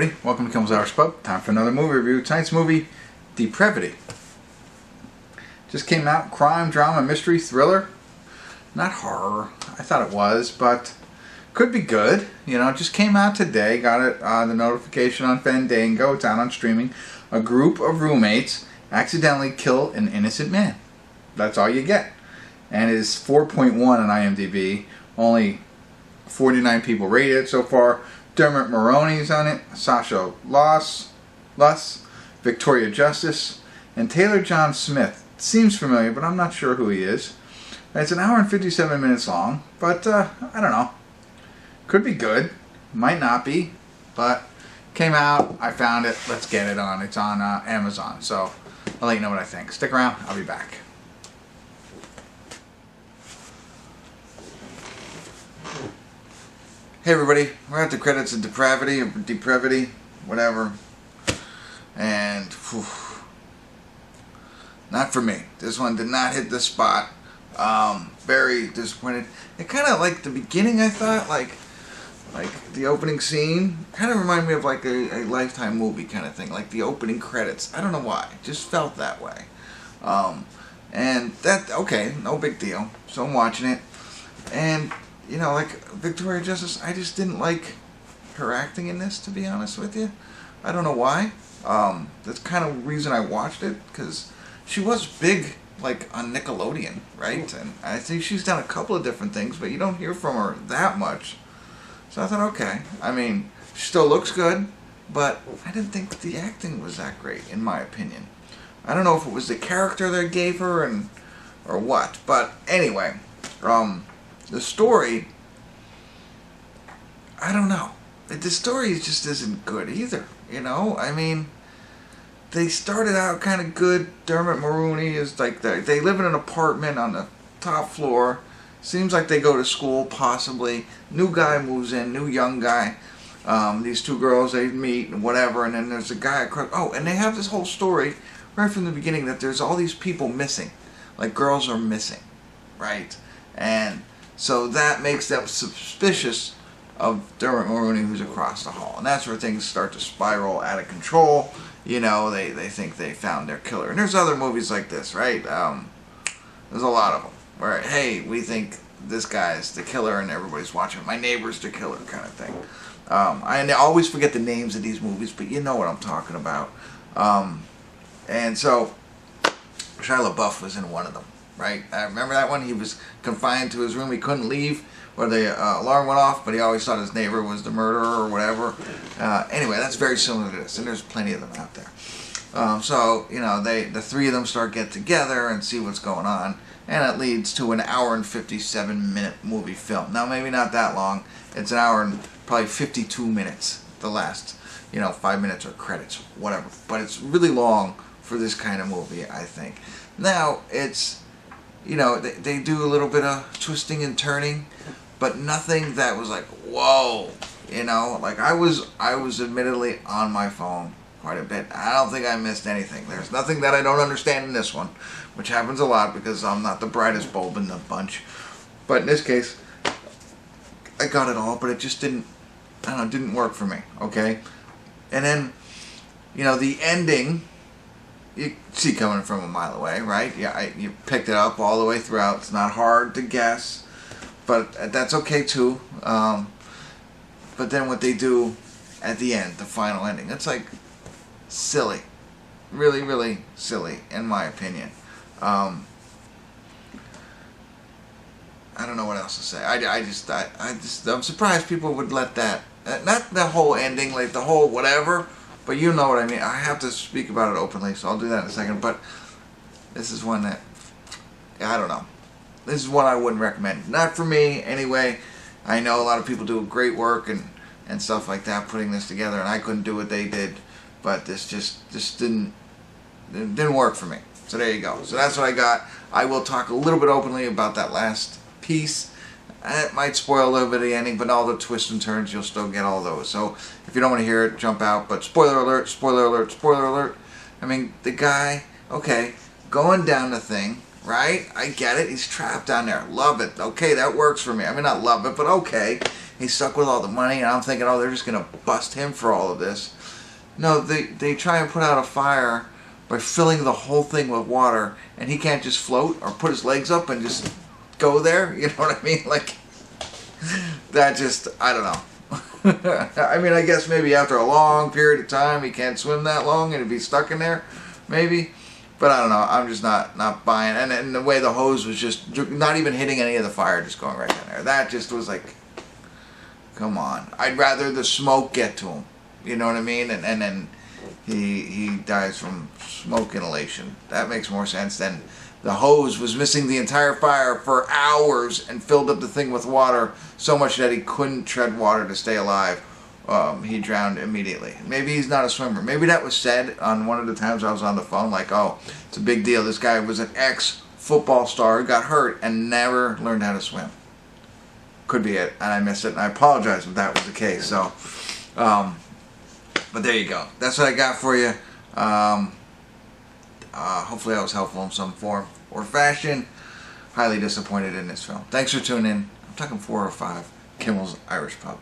everybody, welcome to Kimmel's Irish Pub. Time for another movie review. Tonight's movie, Depravity. Just came out, crime, drama, mystery, thriller. Not horror, I thought it was, but could be good. You know, it just came out today, got it, the notification on Fandango, it's out on streaming. A group of roommates accidentally kill an innocent man. That's all you get. And it is 4.1 on IMDb. Only 49 people rated it so far. Dermot Mulroney's on it, Sasha, Luss, Victoria Justice, and Taylor John Smith. Seems familiar, but I'm not sure who he is. It's an hour and 57 minutes long, but I don't know. Could be good, might not be, but came out, I found it, let's get it on. It's on Amazon, so I'll let you know what I think. Stick around, I'll be back. Hey everybody, we're at the credits of Depravity, whatever, and whew, not for me. This one did not hit the spot. Very disappointed. It kind of like the beginning, I thought, like the opening scene, kind of reminded me of like a Lifetime movie kind of thing, like the opening credits. I don't know why, it just felt that way. And that, okay, no big deal. So I'm watching it, and you know, like Victoria Justice, I just didn't like her acting in this, to be honest with you. I don't know why. That's kind of the reason I watched it, because she was big, like, on Nickelodeon, right? And I think she's done a couple of different things, but you don't hear from her that much. So I thought, okay. I mean, she still looks good, but I didn't think the acting was that great, in my opinion. I don't know if it was the character they gave her or what, but anyway, the story, I don't know. The story just isn't good either, you know? I mean, they started out kind of good. Dermot Mulroney is like, they live in an apartment on the top floor. Seems like they go to school, possibly. New guy moves in, new young guy. These two girls, they meet and whatever, and then there's a guy across. Oh, and they have this whole story right from the beginning that there's all these people missing. Like, girls are missing, right? And so that makes them suspicious of Dermot Mulroney, who's across the hall. And that's where things start to spiral out of control. You know, they think they found their killer. And there's other movies like this, right? There's a lot of them where, hey, we think this guy's the killer and everybody's watching. My neighbor's the killer kind of thing. I always forget the names of these movies, but you know what I'm talking about. And so Shia LaBeouf was in one of them. Right? I remember that one. He was confined to his room. He couldn't leave, or the alarm went off, but he always thought his neighbor was the murderer or whatever. Anyway, that's very similar to this, and there's plenty of them out there. So, you know, the three of them start get together and see what's going on, and it leads to an hour and 57-minute movie film. Now, maybe not that long. It's an hour and probably 52 minutes. The last, 5 minutes are credits, whatever. But it's really long for this kind of movie, I think. Now, it's, they do a little bit of twisting and turning, but nothing that was like, whoa, like I was admittedly on my phone quite a bit. I don't think I missed anything. There's nothing that I don't understand in this one, which happens a lot because I'm not the brightest bulb in the bunch. But in this case, I got it all, but it just didn't work for me, okay? And then, the ending, you see coming from a mile away, right? Yeah, you picked it up all the way throughout. It's not hard to guess, but that's okay too. But then what they do at the end, the final ending, it's like silly, really, really silly, in my opinion. I don't know what else to say. I'm surprised people would let that, not the whole ending, like the whole whatever. But you know what I mean. I have to speak about it openly, so I'll do that in a second. But this is one that, I don't know. This is one I wouldn't recommend. Not for me, anyway. I know a lot of people do great work and stuff like that, putting this together, and I couldn't do what they did. But this just didn't work for me. So there you go. So that's what I got. I will talk a little bit openly about that last piece. It might spoil a little bit of the ending, but all the twists and turns, you'll still get all those. So if you don't want to hear it, jump out. But spoiler alert, spoiler alert, spoiler alert. I mean, the guy, okay, going down the thing, right? I get it. He's trapped down there. Love it. Okay, that works for me. I mean, not love it, but okay. He's stuck with all the money, and I'm thinking, oh, they're just going to bust him for all of this. No, they try and put out a fire by filling the whole thing with water, and he can't just float or put his legs up and just go there. You know what I mean? Like, that just, I don't know. I mean, I guess maybe after a long period of time, he can't swim that long and he'd be stuck in there, maybe. But I don't know. I'm just not buying. And the way the hose was just not even hitting any of the fire, just going right down there. That just was like, come on. I'd rather the smoke get to him. You know what I mean? And then he dies from smoke inhalation. That makes more sense than the hose was missing the entire fire for hours and filled up the thing with water so much that he couldn't tread water to stay alive. He drowned immediately. Maybe he's not a swimmer. Maybe that was said on one of the times I was on the phone, like, oh, it's a big deal. This guy was an ex-football star who got hurt and never learned how to swim. Could be it, and I missed it, and I apologize if that was the case. So, but there you go. That's what I got for you. Hopefully that was helpful in some form or fashion. Highly disappointed in this film. Thanks for tuning in. I'm talking 4 or 5. Kimmel's Irish Pub.